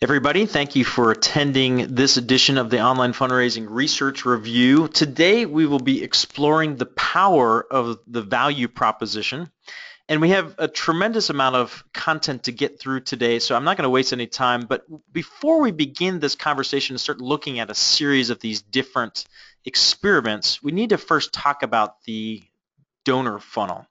Everybody, thank you for attending this edition of the Online Fundraising Research Review. Today we will be exploring the power of the value proposition, and we have a tremendous amount of content to get through today, so I'm not going to waste any time. But before we begin this conversation and start looking at a series of these different experiments, we need to first talk about the donor funnel.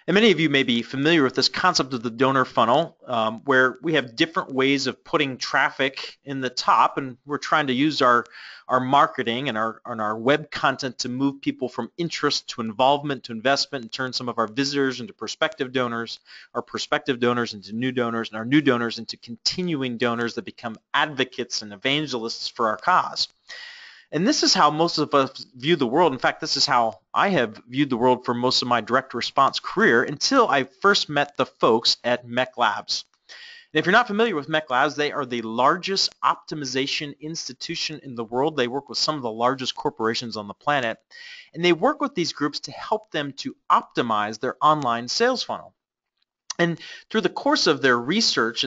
And many of you may be familiar with this concept of the donor funnel, where we have different ways of putting traffic in the top, and we're trying to use our marketing and our web content to move people from interest to involvement to investment and turn some of our visitors into prospective donors, our prospective donors into new donors, and our new donors into continuing donors that become advocates and evangelists for our cause. And this is how most of us view the world. In fact, this is how I have viewed the world for most of my direct response career until I first met the folks at MEC Labs. And if you're not familiar with MEC Labs, they are the largest optimization institution in the world. They work with some of the largest corporations on the planet. And they work with these groups to help them to optimize their online sales funnel. And through the course of their research,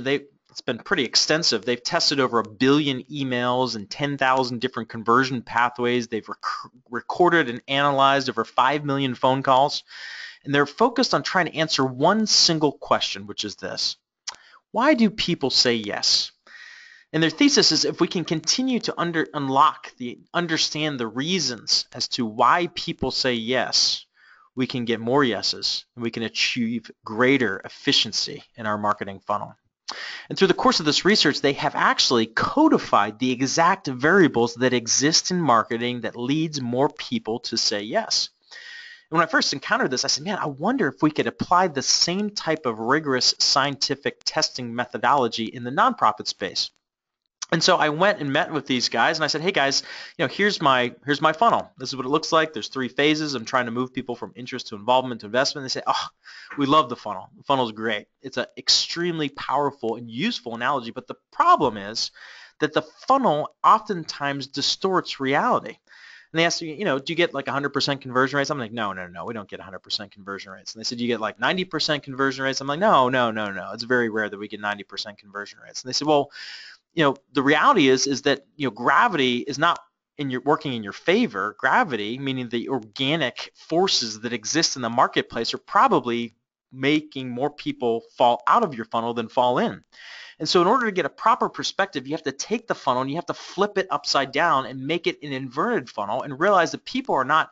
it's been pretty extensive. They've tested over 1 billion emails and 10,000 different conversion pathways. They've recorded and analyzed over 5 million phone calls. And they're focused on trying to answer one single question, which is this: why do people say yes? And their thesis is if we can continue to understand the reasons as to why people say yes, we can get more yeses and we can achieve greater efficiency in our marketing funnel. And through the course of this research, they have actually codified the exact variables that exist in marketing that leads more people to say yes. And when I first encountered this, I said, man, I wonder if we could apply the same type of rigorous scientific testing methodology in the nonprofit space. And so I went and met with these guys and I said, hey guys, here's my funnel. This is what it looks like. There's 3 phases. I'm trying to move people from interest to involvement to investment. They say, oh, we love the funnel. The funnel's great. It's an extremely powerful and useful analogy, but the problem is that the funnel oftentimes distorts reality. And they asked me, do you get like 100% conversion rates? I'm like, no, we don't get 100% conversion rates. And they said, you get like 90% conversion rates? I'm like, no. It's very rare that we get 90% conversion rates. And they said, well, the reality is that gravity is not working in your favor. Gravity, meaning the organic forces that exist in the marketplace, are probably making more people fall out of your funnel than fall in. And so in order to get a proper perspective, you have to take the funnel and you have to flip it upside down and make it an inverted funnel and realize that people are not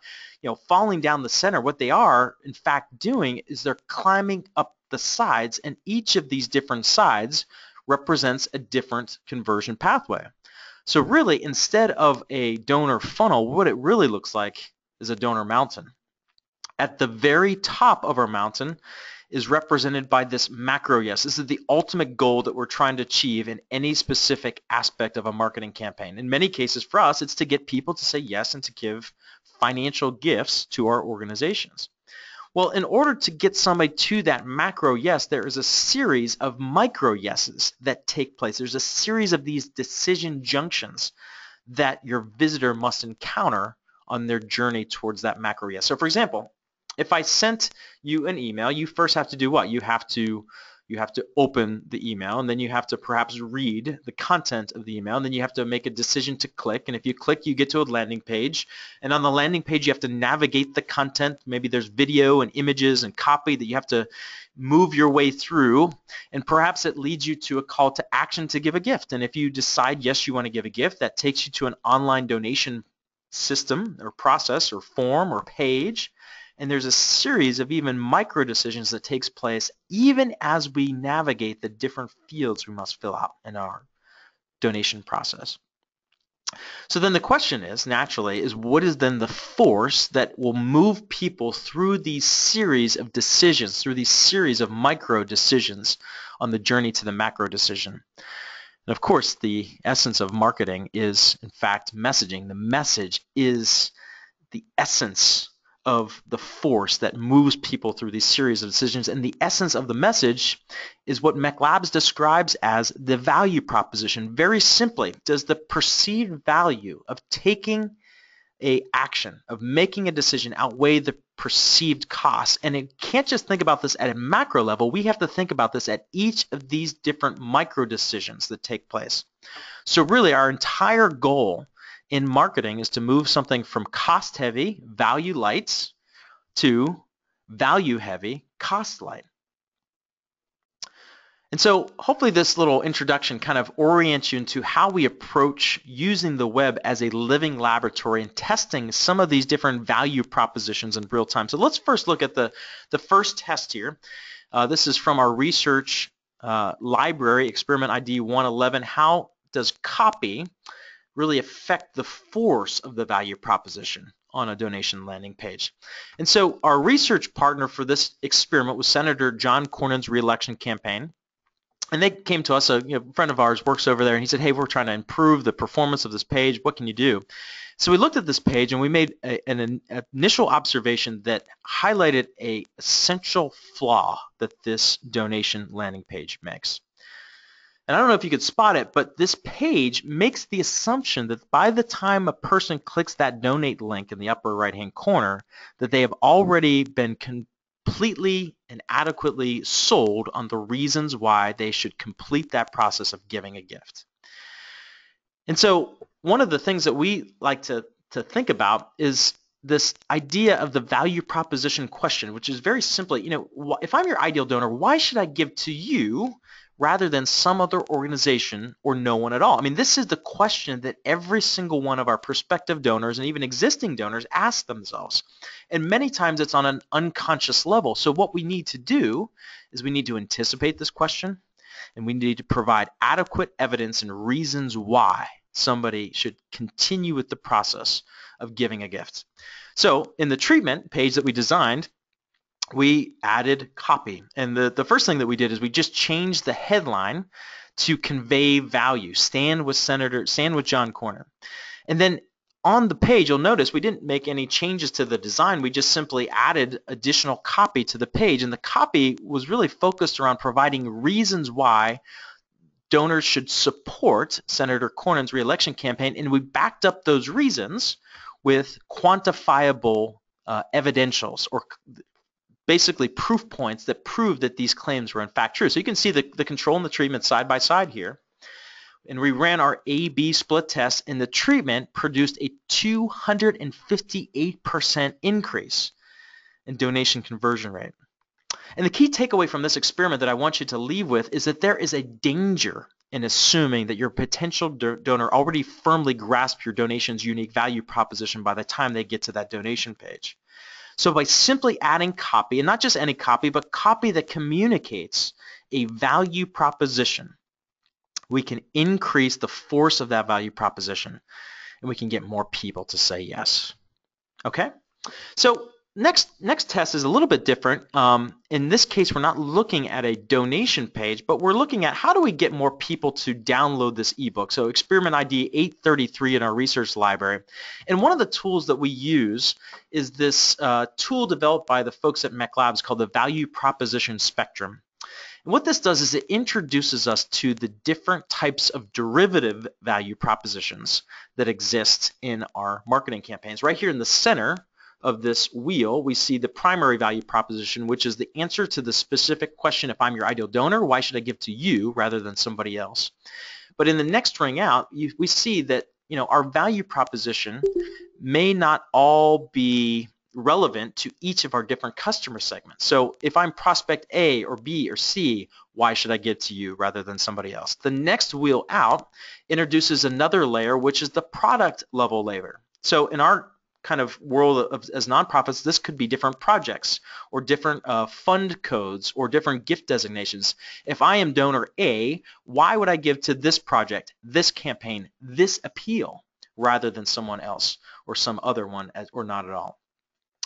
falling down the center. What they are in fact doing is they're climbing up the sides, and each of these different sides represents a different conversion pathway. So really, instead of a donor funnel, what it really looks like is a donor mountain. At the very top of our mountain is represented by this macro yes. This is the ultimate goal that we're trying to achieve in any specific aspect of a marketing campaign. In many cases for us, it's to get people to say yes and to give financial gifts to our organizations. Well, in order to get somebody to that macro yes, there is a series of micro yeses that take place. There's a series of these decision junctions that your visitor must encounter on their journey towards that macro yes. So for example, if I sent you an email, you first have to do what? You have to open the email, and then you have to perhaps read the content of the email, and then you have to make a decision to click. And if you click, you get to a landing page. And on the landing page, you have to navigate the content. Maybe there's video and images and copy that you have to move your way through. And perhaps it leads you to a call to action to give a gift. And if you decide, yes, you want to give a gift, that takes you to an online donation system or process or form or page. And there's a series of even micro decisions that takes place even as we navigate the different fields we must fill out in our donation process. So then the question is, naturally, is what is then the force that will move people through these series of decisions, through these series of micro decisions on the journey to the macro decision? And of course, the essence of marketing is, in fact, messaging. The message is the essence of the force that moves people through these series of decisions, and the essence of the message is what MEC Labs describes as the value proposition. Very simply, does the perceived value of taking an action, of making a decision, outweigh the perceived costs. And it can't just think about this at a macro level. We have to think about this at each of these different micro decisions that take place. So really our entire goal in marketing is to move something from cost heavy, value light, to value heavy, cost light. And so hopefully this little introduction kind of orients you into how we approach using the web as a living laboratory and testing some of these different value propositions in real time. So let's first look at the first test here. This is from our research library, experiment ID 111. How does copy really affect the force of the value proposition on a donation landing page? And so our research partner for this experiment was Senator John Cornyn's re-election campaign. And they came to us, a friend of ours works over there, and he said, hey, we're trying to improve the performance of this page. What can you do? So we looked at this page and we made an initial observation that highlighted an essential flaw that this donation landing page makes. And I don't know if you could spot it, but this page makes the assumption that by the time a person clicks that donate link in the upper right-hand corner, that they have already been completely and adequately sold on the reasons why they should complete that process of giving a gift. And so one of the things that we like to think about is this idea of the value proposition question, which is very simply, if I'm your ideal donor, why should I give to you rather than some other organization or no one at all? I mean, this is the question that every single one of our prospective donors and even existing donors ask themselves. And many times it's on an unconscious level. So what we need to do is we need to anticipate this question, and we need to provide adequate evidence and reasons why somebody should continue with the process of giving a gift. So in the treatment page that we designed, we added copy. And the first thing that we did is we just changed the headline to convey value. Stand with John Cornyn. And then on the page, you'll notice we didn't make any changes to the design. We just simply added additional copy to the page. And the copy was really focused around providing reasons why donors should support Senator Cornyn's re-election campaign. And we backed up those reasons with quantifiable evidentials, or basically proof points that prove that these claims were in fact true. So you can see the control and the treatment side by side here. And we ran our A-B split test, and the treatment produced a 258% increase in donation conversion rate. And the key takeaway from this experiment that I want you to leave with is that there is a danger in assuming that your potential donor already firmly grasps your donation's unique value proposition by the time they get to that donation page. So by simply adding copy, and not just any copy, but copy that communicates a value proposition, we can increase the force of that value proposition, and we can get more people to say yes. Okay? So next test is a little bit different. In this case, we're not looking at a donation page, but we're looking at how do we get more people to download this ebook. So experiment ID 833 in our research library. And one of the tools that we use is this tool developed by the folks at Mech Labs called the Value Proposition Spectrum. And what this does is it introduces us to the different types of derivative value propositions that exist in our marketing campaigns. Right here in the center of this wheel, we see the primary value proposition, which is the answer to the specific question, if I'm your ideal donor, why should I give to you rather than somebody else? But in the next ring out, we see that our value proposition may not all be relevant to each of our different customer segments. So if I'm prospect A or B or C, why should I give to you rather than somebody else? The next wheel out introduces another layer, which is the product level layer. So in our kind of world as nonprofits, this could be different projects or different fund codes or different gift designations. If I am donor A, why would I give to this project, this campaign, this appeal, rather than someone else or some other one, or not at all?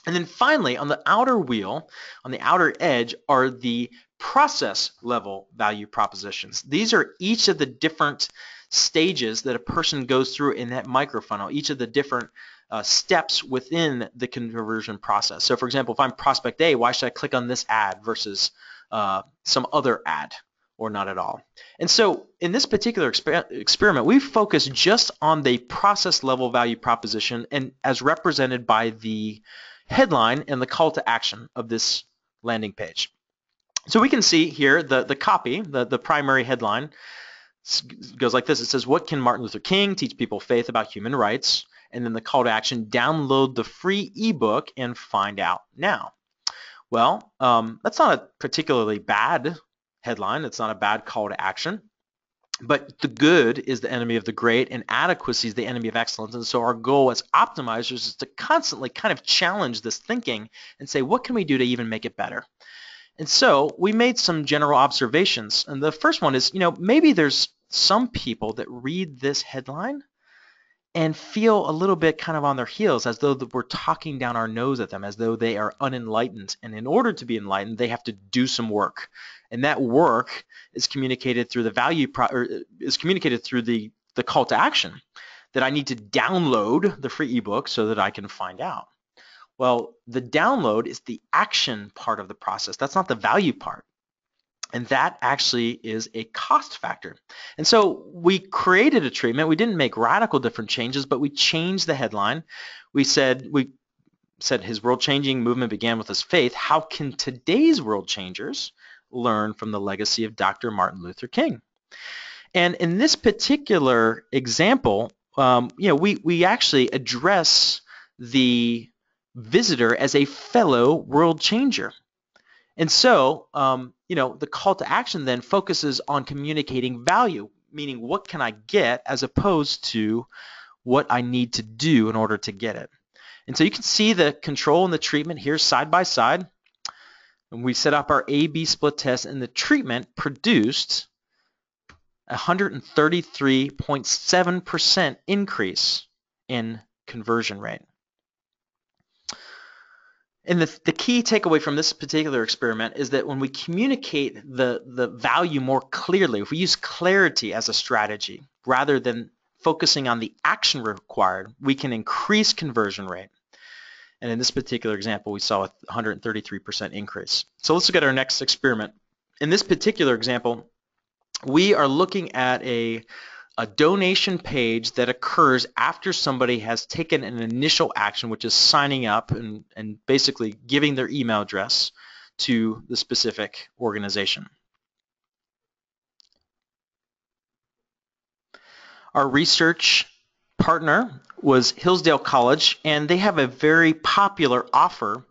And then finally, on the outer wheel, on the outer edge, are the process level value propositions. These are each of the different stages that a person goes through in that microfunnel, each of the different steps within the conversion process. So for example, if I'm prospect A, why should I click on this ad versus some other ad, or not at all? And so in this particular experiment, we focused just on the process level value proposition, and as represented by the headline and the call to action of this landing page. So we can see here the copy, the primary headline goes like this. It says, what can Martin Luther King teach people faith about human rights? And then the call to action, download the free ebook and find out now. Well, that's not a particularly bad headline. It's not a bad call to action. But the good is the enemy of the great, and adequacy is the enemy of excellence. And so our goal as optimizers is to constantly kind of challenge this thinking and say, what can we do to even make it better? And so we made some general observations. And the first one is, maybe there's some people that read this headline and feel a little bit kind of on their heels, as though we're talking down our nose at them, as though they are unenlightened. And in order to be enlightened, they have to do some work. And that work is communicated through the call to action, that I need to download the free ebook so that I can find out. Well, the download is the action part of the process. That's not the value part. And that actually is a cost factor. And so we created a treatment. We didn't make radical different changes, but we changed the headline. We said his world-changing movement began with his faith. How can today's world changers learn from the legacy of Dr. Martin Luther King? And in this particular example, we actually address the visitor as a fellow world changer. And so, the call to action then focuses on communicating value, meaning what can I get as opposed to what I need to do in order to get it. And so you can see the control and the treatment here side by side. And we set up our A/B split test, and the treatment produced 133.7% increase in conversion rate. And the key takeaway from this particular experiment is that when we communicate the value more clearly, if we use clarity as a strategy rather than focusing on the action required, we can increase conversion rate. And in this particular example, we saw a 133% increase. So let's look at our next experiment. In this particular example, we are looking at a donation page that occurs after somebody has taken an initial action, which is signing up and basically giving their email address to the specific organization. Our research partner was Hillsdale College, and they have a very popular offer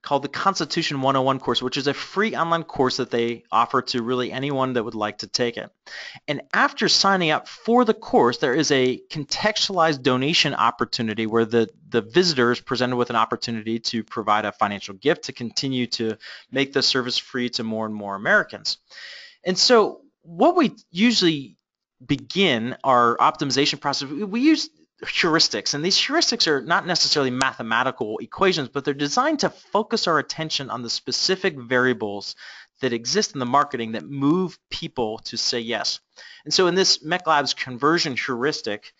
called the Constitution 101 course, which is a free online course that they offer to really anyone that would like to take it. And after signing up for the course, there is a contextualized donation opportunity where the visitor is presented with an opportunity to provide a financial gift to continue to make the service free to more and more Americans. And so what we usually begin our optimization process, we use heuristics, and these heuristics are not necessarily mathematical equations, but they're designed to focus our attention on the specific variables that exist in the marketing that move people to say yes. And so in this MECLab's conversion heuristic,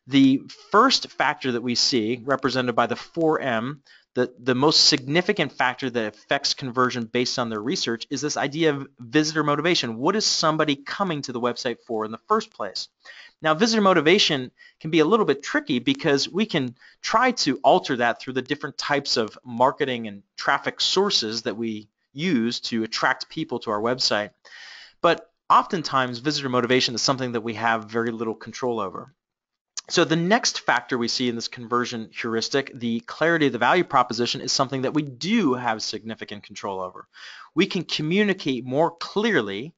the first factor that we see, represented by the 4M, the most significant factor that affects conversion based on their research, is this idea of visitor motivation. What is somebody coming to the website for in the first place? Now, visitor motivation can be a little bit tricky because we can try to alter that through the different types of marketing and traffic sources that we use to attract people to our website. But oftentimes, visitor motivation is something that we have very little control over. So the next factor we see in this conversion heuristic, the clarity of the value proposition, is something that we do have significant control over. We can communicate more clearly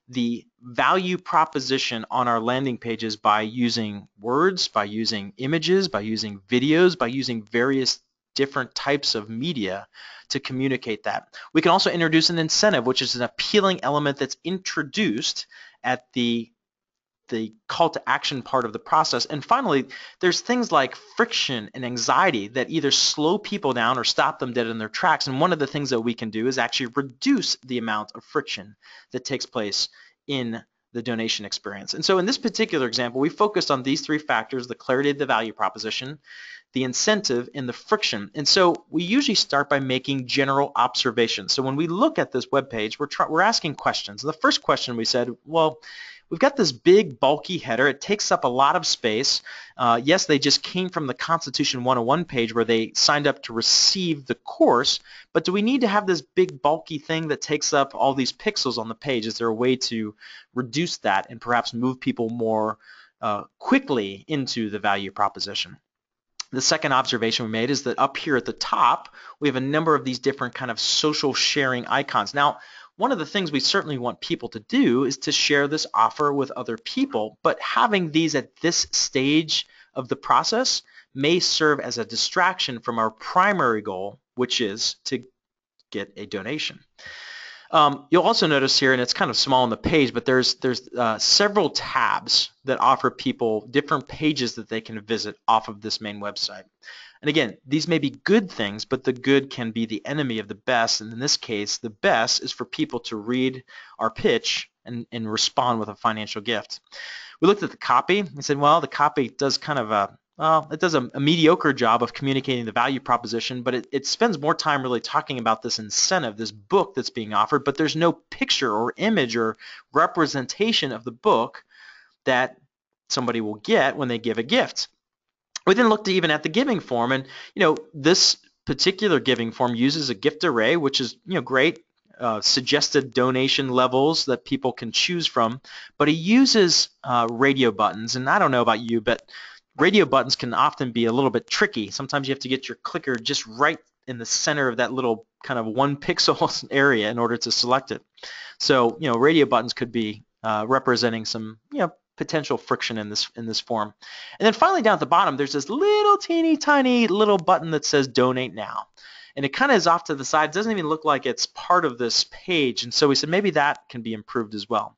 the value proposition on our landing pages by using words, by using images, by using videos, by using various different types of media to communicate that. We can also introduce an incentive, which is an appealing element that's introduced at the call to action part of the process. And finally, there's things like friction and anxiety that either slow people down or stop them dead in their tracks. And one of the things that we can do is actually reduce the amount of friction that takes place in the donation experience. And so in this particular example, we focused on these three factors: the clarity of the value proposition, the incentive, and the friction. And so we usually start by making general observations. So when we look at this web page, we're asking questions. The first question we said, well, we've got this big bulky header. It takes up a lot of space. Yes, they just came from the Constitution 101 page where they signed up to receive the course, but do we need to have this big bulky thing that takes up all these pixels on the page? Is there a way to reduce that and perhaps move people more quickly into the value proposition? The second observation we made is that up here at the top, we have a number of these different kind of social sharing icons. Now, one of the things we certainly want people to do is to share this offer with other people, but having these at this stage of the process may serve as a distraction from our primary goal, which is to get a donation. You'll also notice here, and it's kind of small on the page, but there's several tabs that offer people different pages that they can visit off of this main website. And again, these may be good things, but the good can be the enemy of the best. And in this case, the best is for people to read our pitch and respond with a financial gift. We looked at the copy and said, well, the copy does kind of it does a mediocre job of communicating the value proposition, but it spends more time really talking about this incentive, this book that's being offered, but there's no picture or image or representation of the book that somebody will get when they give a gift. We then looked even at the giving form, and this particular giving form uses a gift array, which is great. Suggested donation levels that people can choose from, but it uses radio buttons. And I don't know about you, but radio buttons can often be a little bit tricky. Sometimes you have to get your clicker just right in the center of that little kind of 1 pixel area in order to select it. So radio buttons could be representing some potential friction in this form. And then finally down at the bottom, there's this little teeny tiny little button that says donate now. And it kind of is off to the side. It doesn't even look like it's part of this page. And so we said maybe that can be improved as well.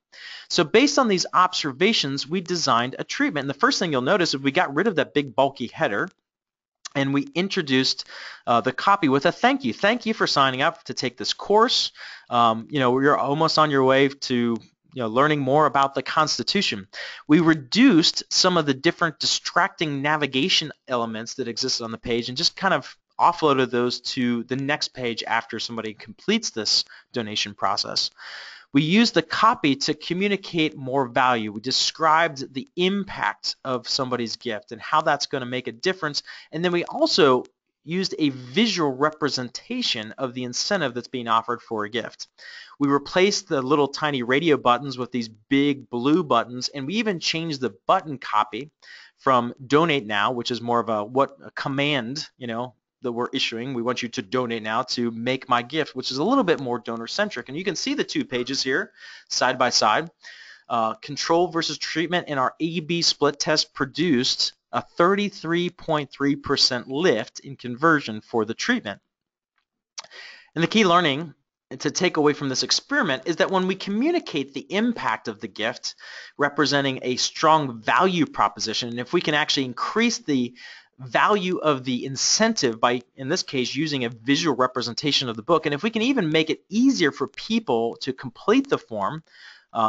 So based on these observations, we designed a treatment. And the first thing you'll notice is we got rid of that big bulky header, and we introduced the copy with a thank you. Thank you for signing up to take this course. You're almost on your way to learning more about the Constitution. We reduced some of the different distracting navigation elements that existed on the page and just kind of offloaded those to the next page after somebody completes this donation process. We used the copy to communicate more value. We described the impact of somebody's gift and how that's going to make a difference. And then we also used a visual representation of the incentive that's being offered for a gift. We replaced the little tiny radio buttons with these big blue buttons, and we even changed the button copy from donate now, which is more of a command, that we're issuing. We want you to donate now, to make my gift, which is a little bit more donor-centric. And you can see the 2 pages here side by side. Control versus treatment in our A/B split test produced a 33.3% lift in conversion for the treatment. And the key learning to take away from this experiment is that when we communicate the impact of the gift, representing a strong value proposition, and if we can actually increase the value of the incentive by, in this case, using a visual representation of the book, and if we can even make it easier for people to complete the form,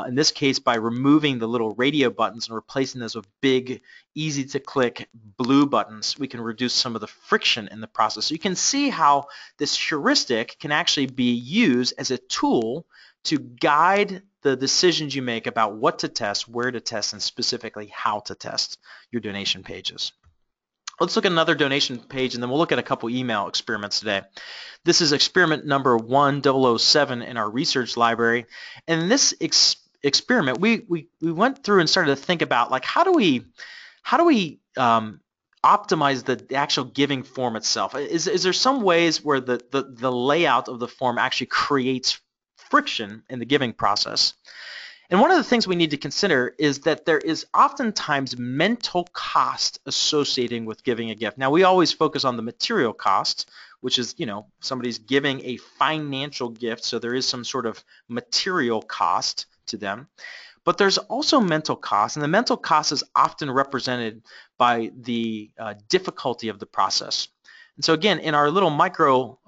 in this case by removing the little radio buttons and replacing those with big, easy to click blue buttons, we can reduce some of the friction in the process. So you can see how this heuristic can actually be used as a tool to guide the decisions you make about what to test, where to test, and specifically how to test your donation pages. Let's look at another donation page, and then we'll look at a couple email experiments today. This is experiment number 1007 in our research library. And in this experiment, we went through and started to think about, like, how do we optimize the actual giving form itself? Is there some ways where the layout of the form actually creates friction in the giving process? And one of the things we need to consider is that there is oftentimes mental cost associated with giving a gift. Now, we always focus on the material cost, which is, somebody's giving a financial gift, so there is some sort of material cost to them. But there's also mental cost, and the mental cost is often represented by the difficulty of the process. And so again, in our little micro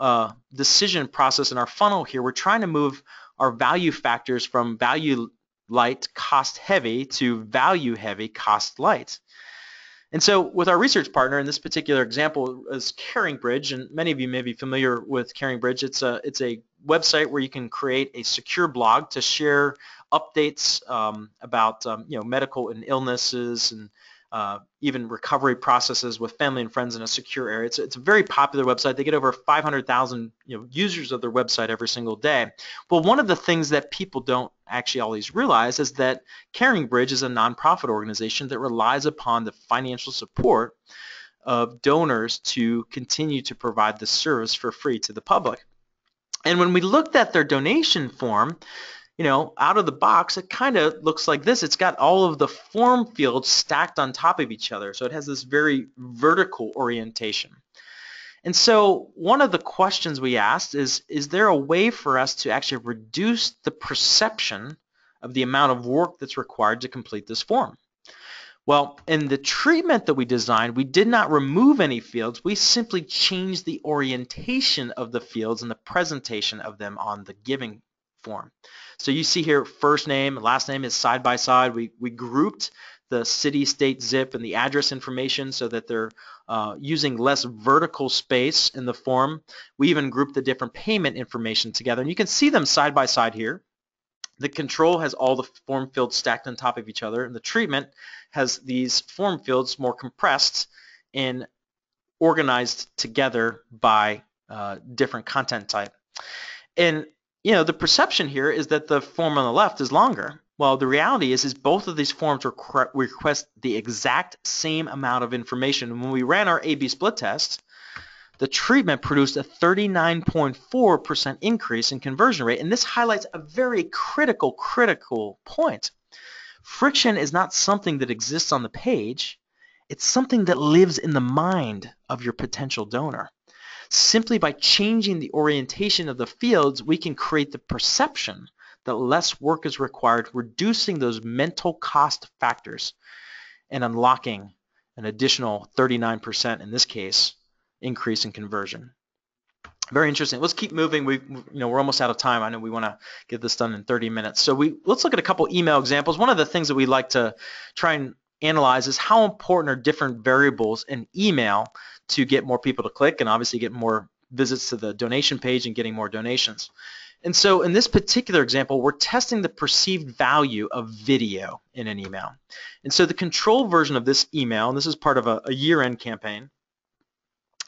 decision process in our funnel here, we're trying to move our value factors from value light, cost heavy, to value heavy, cost light. And so with our research partner, in this particular example is CaringBridge, and many of you may be familiar with CaringBridge. It's a website where you can create a secure blog to share updates about medical and illnesses and even recovery processes with family and friends in a secure area. It's a very popular website. They get over 500,000 users of their website every single day. Well, one of the things that people don't actually always realize is that CaringBridge is a nonprofit organization that relies upon the financial support of donors to continue to provide the service for free to the public. And when we looked at their donation form, out of the box, it kind of looks like this. It's got all of the form fields stacked on top of each other. So it has this very vertical orientation. And so one of the questions we asked is there a way for us to actually reduce the perception of the amount of work that's required to complete this form? Well, in the treatment that we designed, we did not remove any fields. We simply changed the orientation of the fields and the presentation of them on the giving form. So you see here first name and last name is side by side. We grouped the city, state, zip, and the address information so that they're using less vertical space in the form. We even grouped the different payment information together, and you can see them side by side here. The control has all the form fields stacked on top of each other, and the treatment has these form fields more compressed and organized together by different content type. And the perception here is that the form on the left is longer. Well, the reality is both of these forms request the exact same amount of information. And when we ran our A/B split test, the treatment produced a 39.4% increase in conversion rate. And this highlights a very critical point. Friction is not something that exists on the page. It's something that lives in the mind of your potential donor. Simply by changing the orientation of the fields, we can create the perception that less work is required, reducing those mental cost factors and unlocking an additional 39%, in this case, increase in conversion. Very interesting. Let's keep moving. We're almost out of time. I know we want to get this done in 30 minutes. So let's look at a couple email examples. One of the things that we like to try and analyze is how important are different variables in email to get more people to click and obviously get more visits to the donation page and getting more donations. And so in this particular example, we're testing the perceived value of video in an email. And so the control version of this email, and this is part of a year-end campaign,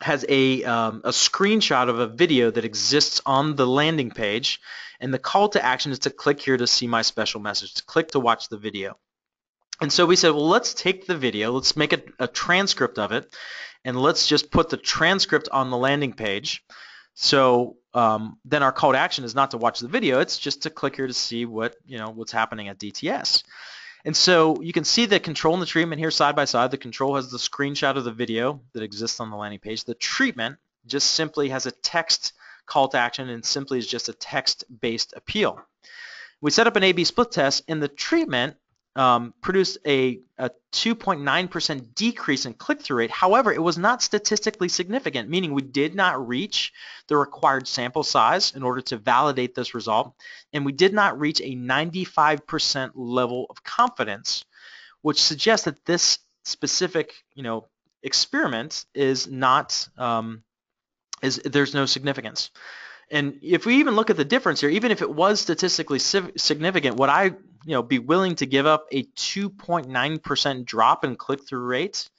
has a screenshot of a video that exists on the landing page, and the call to action is to click here to see my special message, to click to watch the video. And so we said, well, let's take the video, let's make a transcript of it, and let's just put the transcript on the landing page. So then our call to action is not to watch the video, it's just to click here to see what's happening at DTS. And so you can see the control and the treatment here side by side. The control has the screenshot of the video that exists on the landing page. The treatment just simply has a text call to action and simply is just a text-based appeal. We set up an A/B split test, and the treatment produced a 2.9% decrease in click-through rate. However, it was not statistically significant, meaning we did not reach the required sample size in order to validate this result, and we did not reach a 95% level of confidence, which suggests that this specific experiment is not there's no significance. And if we even look at the difference here, even if it was statistically significant, would I be willing to give up a 2.9% drop in click-through rate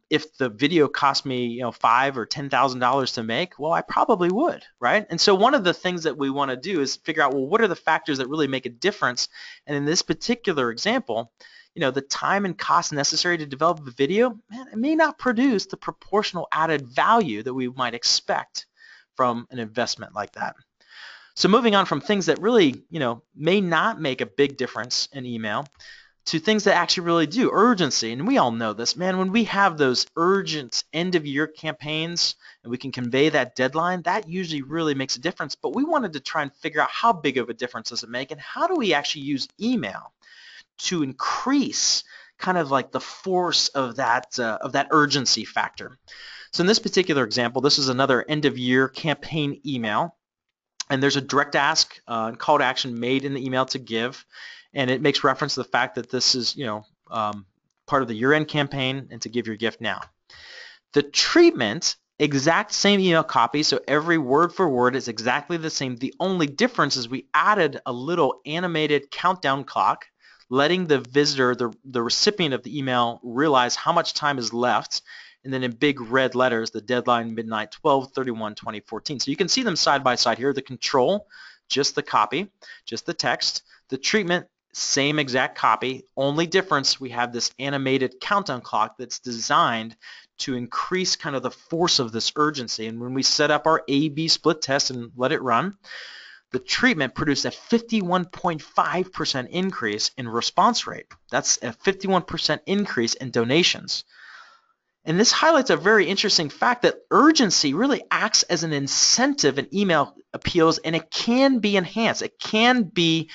if the video cost me $5,000 or $10,000 to make? Well, I probably would, right? And so one of the things that we want to do is figure out, well, what are the factors that really make a difference? And in this particular example, the time and cost necessary to develop a video, man, it may not produce the proportional added value that we might expect from an investment like that. So moving on from things that really, may not make a big difference in email to things that actually really do. Urgency, and we all know this, man, when we have those urgent end-of-year campaigns and we can convey that deadline, that usually really makes a difference. But we wanted to try and figure out how big of a difference does it make, and how do we actually use email to increase kind of like the force of that urgency factor. So in this particular example, this is another end-of-year campaign email, and there's a direct ask and call to action made in the email to give, and it makes reference to the fact that this is part of the year-end campaign and to give your gift now. The treatment, exact same email copy, so every word for word is exactly the same. The only difference is we added a little animated countdown clock, letting the visitor, the recipient of the email, realize how much time is left, and then in big red letters, the deadline midnight 12/31/2014. So you can see them side by side here. The control, just the copy, just the text. The treatment, same exact copy. Only difference, we have this animated countdown clock that's designed to increase kind of the force of this urgency. And when we set up our A/B split test and let it run, the treatment produced a 51.5% increase in response rate. That's a 51% increase in donations. And this highlights a very interesting fact that urgency really acts as an incentive in email appeals, and it can be enhanced. It can be,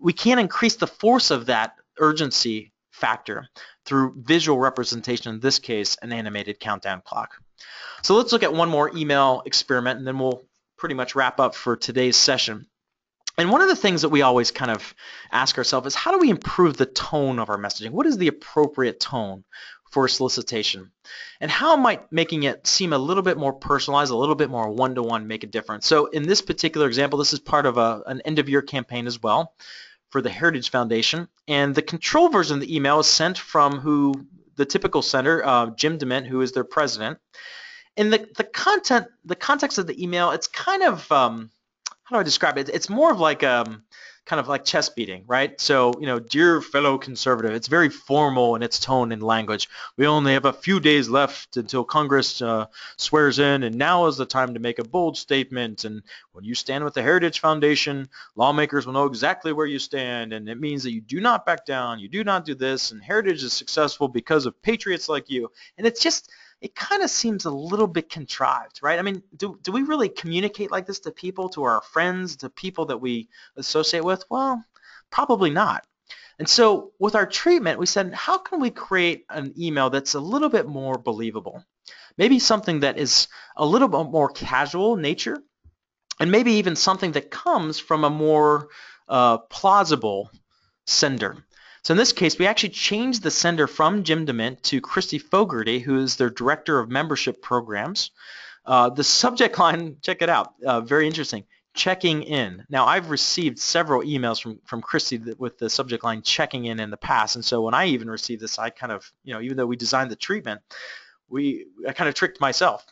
we can increase the force of that urgency factor through visual representation, in this case, an animated countdown clock. So let's look at one more email experiment, and then we'll pretty much wrap up for today's session. And one of the things that we always kind of ask ourselves is, how do we improve the tone of our messaging? What is the appropriate tone for solicitation? And how might making it seem a little bit more personalized, a little bit more one-to-one make a difference? So in this particular example, this is part of an end-of-year campaign as well for the Heritage Foundation. And the control version of the email is sent from the typical sender, Jim DeMint, who is their president. And the context of the email, it's kind of, how do I describe it? It's more of like kind of like chest beating, right? So, dear fellow conservative, it's very formal in its tone and language. We only have a few days left until Congress swears in, and now is the time to make a bold statement. And when you stand with the Heritage Foundation, lawmakers will know exactly where you stand, and it means that you do not back down, you do not do this, and Heritage is successful because of patriots like you. And it's just, it kind of seems a little bit contrived, right? I mean, do we really communicate like this to people, to our friends, to people that we associate with? Well, probably not. And so with our treatment, we said, how can we create an email that's a little bit more believable? Maybe something that is a little bit more casual in nature, and maybe even something that comes from a more plausible sender. So in this case, we actually changed the sender from Jim DeMint to Christy Fogarty, who is their Director of Membership Programs. The subject line, check it out, very interesting, checking in. Now, I've received several emails from Christy with the subject line checking in the past, and so when I even received this, I kind of, even though we designed the treatment, I kind of tricked myself.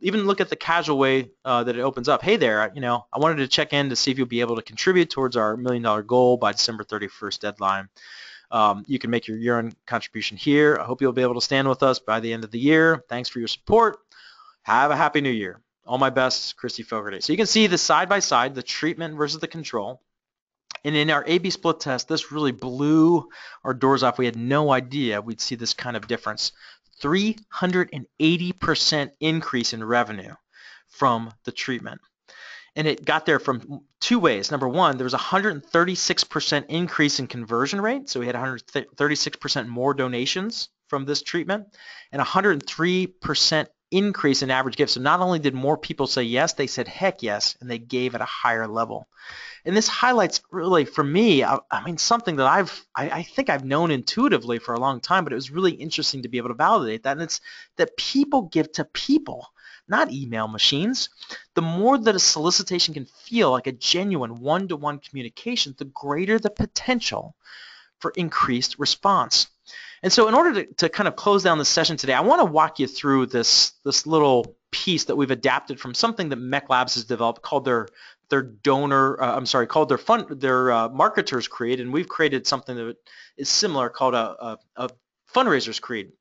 Even look at the casual way that it opens up. Hey there, I wanted to check in to see if you'll be able to contribute towards our $1 million goal by December 31st deadline. You can make your year-end contribution here. I hope you'll be able to stand with us by the end of the year. Thanks for your support. Have a happy new year. All my best, Christy Fogarty. So you can see the side-by-side, the treatment versus the control. And in our A/B split test, this really blew our doors off. We had no idea we'd see this kind of difference. 380% increase in revenue from the treatment. And it got there from two ways. Number one, there was a 136% increase in conversion rate. So we had 136% more donations from this treatment, and 103% increase in average gifts. So not only did more people say yes, they said heck yes, and they gave at a higher level. And this highlights really, for me, I mean, something that I think I've known intuitively for a long time, but it was really interesting to be able to validate that. And it's that people give to people, not email machines. The more that a solicitation can feel like a genuine one-to-one communication, the greater the potential for increased response. And so in order to kind of close down this session today, I want to walk you through this little piece that we've adapted from something that Mech Labs has developed called their marketers creed, and we've created something that is similar called a fundraisers creed.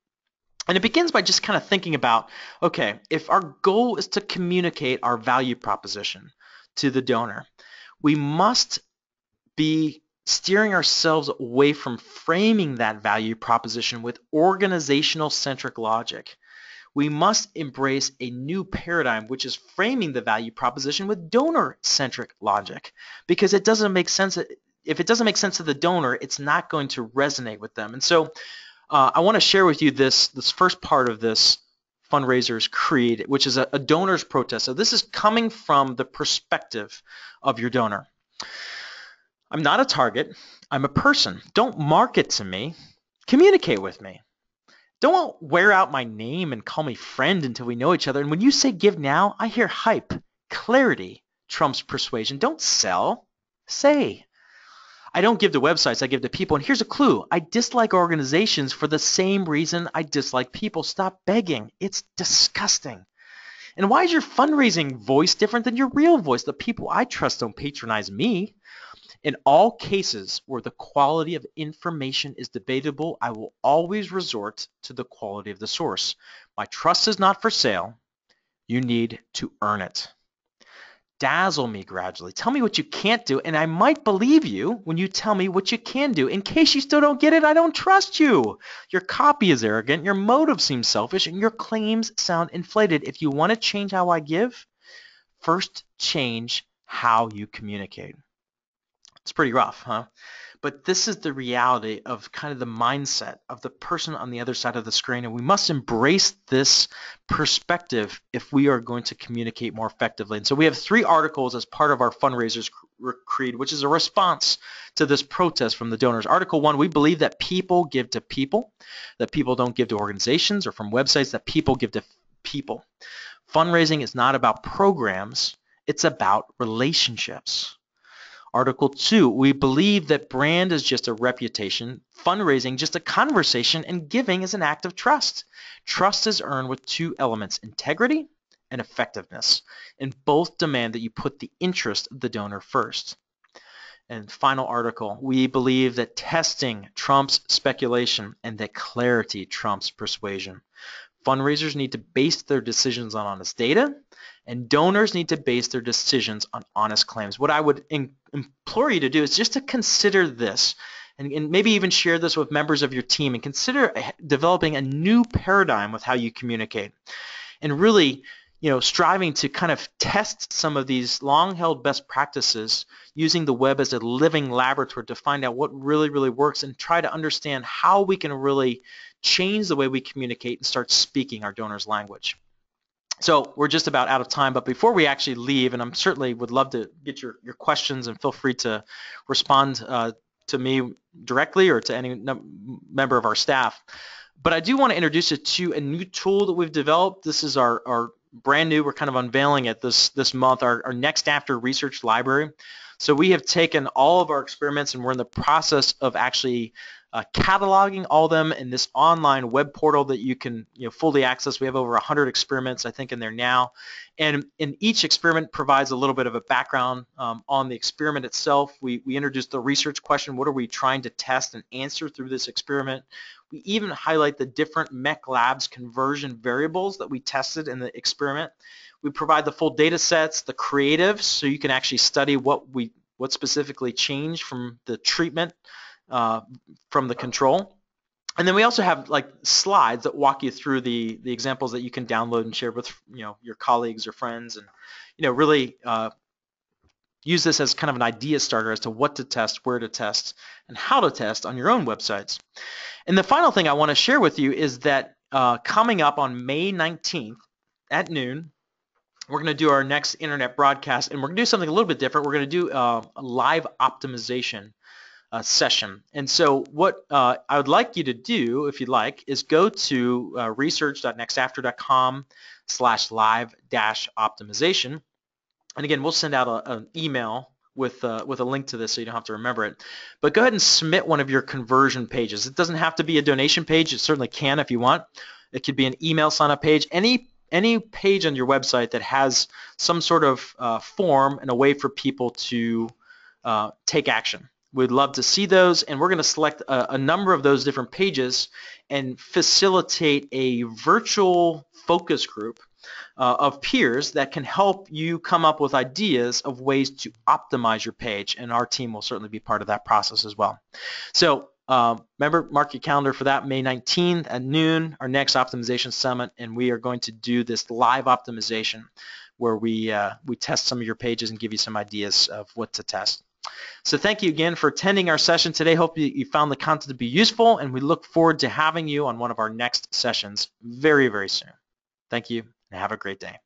And it begins by just kind of thinking about, okay, if our goal is to communicate our value proposition to the donor, we must be steering ourselves away from framing that value proposition with organizational centric logic. We must embrace a new paradigm, which is framing the value proposition with donor centric logic, because it doesn't make sense. If it doesn't make sense to the donor, it's not going to resonate with them. And so I want to share with you this first part of this fundraisers creed, which is a donor's protest. So this is coming from the perspective of your donor. I'm not a target. I'm a person. Don't market to me. Communicate with me. Don't wear out my name and call me friend until we know each other. And when you say give now, I hear hype. Clarity trumps persuasion. Don't sell. Say. I don't give to websites, I give to people. And here's a clue. I dislike organizations for the same reason I dislike people. Stop begging. It's disgusting. And why is your fundraising voice different than your real voice? The people I trust don't patronize me. In all cases where the quality of information is debatable, I will always resort to the quality of the source. My trust is not for sale. You need to earn it. Dazzle me gradually. Tell me what you can't do, and I might believe you when you tell me what you can do. In case you still don't get it, I don't trust you. Your copy is arrogant, your motive seems selfish, and your claims sound inflated. If you want to change how I give, first change how you communicate. It's pretty rough, huh? But this is the reality of kind of the mindset of the person on the other side of the screen, and we must embrace this perspective if we are going to communicate more effectively. And so we have 3 articles as part of our Fundraisers Creed, which is a response to this protest from the donors. Article 1, we believe that people give to people, that people don't give to organizations or from websites, that people give to people. Fundraising is not about programs, it's about relationships. Article 2, we believe that brand is just a reputation, fundraising just a conversation, and giving is an act of trust. Trust is earned with 2 elements, integrity and effectiveness, and both demand that you put the interest of the donor first. And final article, we believe that testing trumps speculation and that clarity trumps persuasion. Fundraisers need to base their decisions on honest data, and donors need to base their decisions on honest claims. What I would implore you to do is just to consider this, and maybe even share this with members of your team, and consider developing a new paradigm with how you communicate, and really, striving to kind of test some of these long-held best practices using the web as a living laboratory to find out what really, really works, and try to understand how we can really change the way we communicate and start speaking our donors' language. So we're just about out of time, but before we actually leave, and I certainly would love to get your questions, and feel free to respond to me directly or to any member of our staff. But I do want to introduce you to a new tool that we've developed. This is our brand new, we're kind of unveiling it this month, our NextAfter research library. So we have taken all of our experiments, and we're in the process of actually cataloging all of them in this online web portal that you can fully access. We have over 100 experiments, I think, in there now. And each experiment provides a little bit of a background on the experiment itself. We introduced the research question, what are we trying to test and answer through this experiment? We even highlight the different MEC Labs conversion variables that we tested in the experiment. We provide the full data sets, the creatives, so you can actually study what specifically changed from the treatment from the control. And then we also have like slides that walk you through the examples that you can download and share with your colleagues or friends, and really use this as kind of an idea starter as to what to test, where to test, and how to test on your own websites. And the final thing I want to share with you is that coming up on May 19th at noon, we're going to do our next internet broadcast, and we're going to do something a little bit different. We're going to do a live optimization session. And so what I would like you to do, if you'd like, is go to research.nextafter.com/live-optimization. And again, we'll send out an email with a link to this so you don't have to remember it. But go ahead and submit one of your conversion pages. It doesn't have to be a donation page. It certainly can if you want. It could be an email sign-up page. Any page on your website that has some sort of form and a way for people to take action. We'd love to see those, and we're going to select a number of those different pages and facilitate a virtual focus group of peers that can help you come up with ideas of ways to optimize your page, and our team will certainly be part of that process as well. So remember, mark your calendar for that, May 19th at noon, our next optimization summit, and we are going to do this live optimization where we test some of your pages and give you some ideas of what to test. So thank you again for attending our session today. Hope you found the content to be useful, and we look forward to having you on one of our next sessions very, very soon. Thank you, and have a great day.